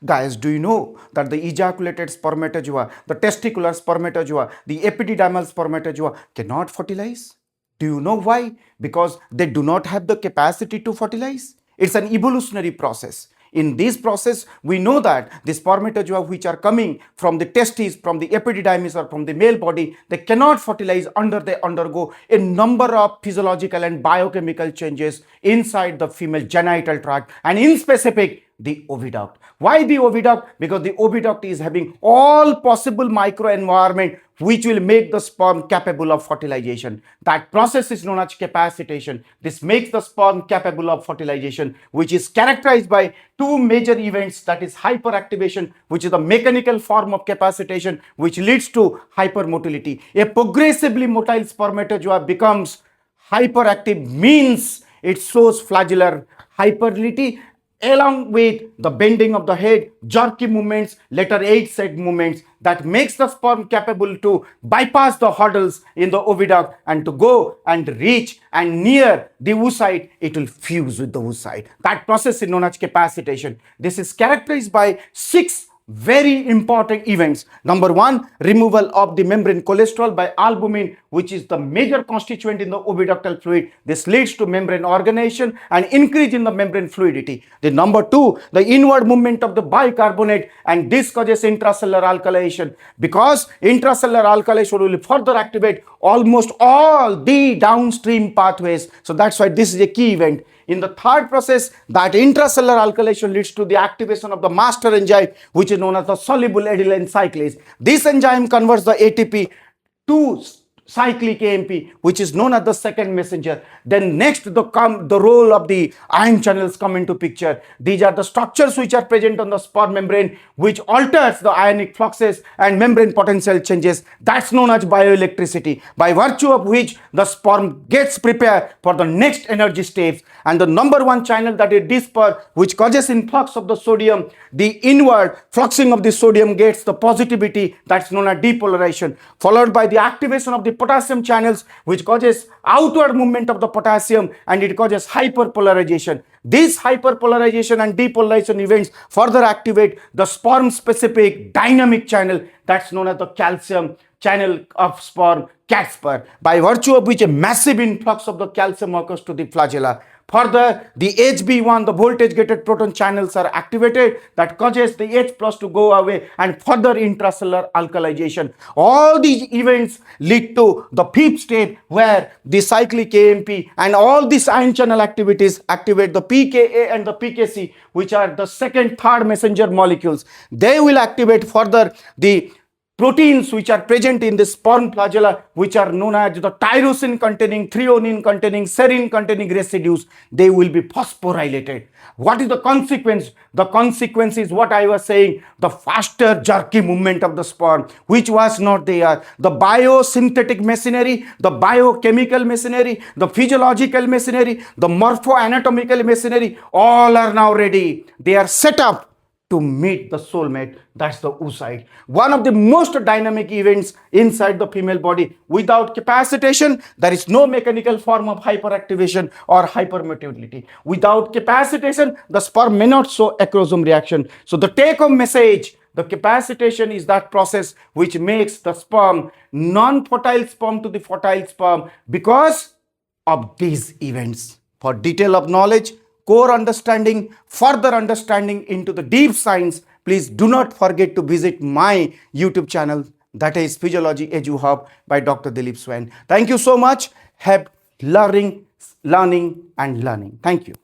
Guys, do you know that the ejaculated spermatozoa, the testicular spermatozoa, the epididymal spermatozoa cannot fertilize? Do you know why? Because they do not have the capacity to fertilize. It's an evolutionary process. In this process, we know that the spermatozoa which are coming from the testes, from the epididymis or from the male body, they cannot fertilize they undergo a number of physiological and biochemical changes inside the female genital tract, and in specific, the oviduct. Why the oviduct? Because the oviduct is having all possible microenvironment which will make the sperm capable of fertilization. That process is known as capacitation. This makes the sperm capable of fertilization, which is characterized by two major events, that is hyperactivation, which is the mechanical form of capacitation, which leads to hypermotility. A progressively motile spermatozoa becomes hyperactive, means it shows flagellar hypermotility along with the bending of the head, jerky movements, letter H set movements, that makes the sperm capable to bypass the hurdles in the oviduct and to go and reach and near the oocyte, it will fuse with the oocyte. That process is known as capacitation. This is characterized by 6 very important events. Number 1, removal of the membrane cholesterol by albumin, which is the major constituent in the oviductal fluid. This leads to membrane organization and increase in the membrane fluidity. The number 2, the inward movement of the bicarbonate, and this causes intracellular alkylation, because intracellular alkylation will further activate almost all the downstream pathways. So that's why this is a key event. In the third process, that intracellular alkylation leads to the activation of the master enzyme, which is known as the soluble adenylate cyclase. This enzyme converts the ATP to cyclic AMP, which is known as the second messenger. Then next, the role of the ion channels come into picture. These are the structures which are present on the sperm membrane, which alters the ionic fluxes and membrane potential changes. That's known as bioelectricity, by virtue of which the sperm gets prepared for the next energy steps. And the number 1 channel, that is disper, which causes influx of the sodium. The inward fluxing of the sodium gets the positivity, that's known as depolarization, followed by the activation of the potassium channels, which causes outward movement of the potassium, and it causes hyperpolarization. This hyperpolarization and depolarization events further activate the sperm specific dynamic channel, that's known as the calcium channel of sperm, CATSPER, by virtue of which a massive influx of the calcium occurs to the flagella. Further, the HB1, the voltage gated proton channels are activated, that causes the H plus to go away and further intracellular alkalization. All these events lead to the 5th step, where the cyclic AMP and all these ion channel activities activate the pKa and the pKc, which are the second, third messenger molecules. They will activate further the proteins which are present in the sperm flagella, which are known as the tyrosine containing, threonine containing, serine containing residues. They will be phosphorylated. What is the consequence? The consequence is what I was saying, the faster jerky movement of the sperm, which was not there. The biosynthetic machinery, the biochemical machinery, the physiological machinery, the morphoanatomical machinery, all are now ready. They are set up to meet the soulmate, that's the oocyte. One of the most dynamic events inside the female body. Without capacitation, there is no mechanical form of hyperactivation or hypermotility. Without capacitation, the sperm may not show acrosome reaction. So the take-home message, the capacitation is that process which makes the sperm non-fertile sperm to the fertile sperm because of these events. For detail of knowledge, core understanding, further understanding into the deep science, please do not forget to visit my YouTube channel, that is Physiology Edu Hub by Dr. Dilip Swain. Thank you so much. Have learning and learning. Thank you.